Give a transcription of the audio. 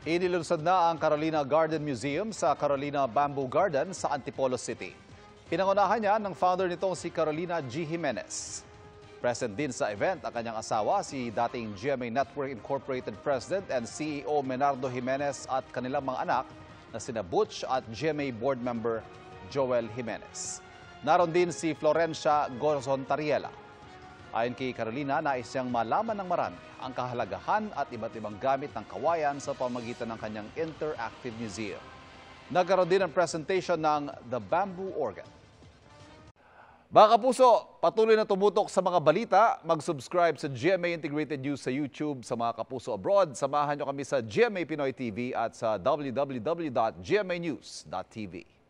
Inilunsad na ang Carolina Garden Museum sa Carolina Bamboo Garden sa Antipolo City. Pinangunahan niya ng founder nitong si Carolina G. Jimenez. Present din sa event ang kanyang asawa, si dating GMA Network Incorporated President and CEO Menardo Jimenez at kanilang mga anak na sina Butch at GMA Board Member Joel Jimenez. Naroon din si Florencia Gorzon Tariela. Ayon kay Carolina, nais niyang malaman ng marami ang kahalagahan at iba't ibang gamit ng kawayan sa pamamagitan ng kanyang interactive museum. Nagkaroon din ang presentation ng The Bamboo Organ. Mga kapuso, patuloy na tumutok sa mga balita. Mag-subscribe sa GMA Integrated News sa YouTube. Sa mga kapuso abroad, samahan niyo kami sa GMA Pinoy TV at sa www.gmanews.tv.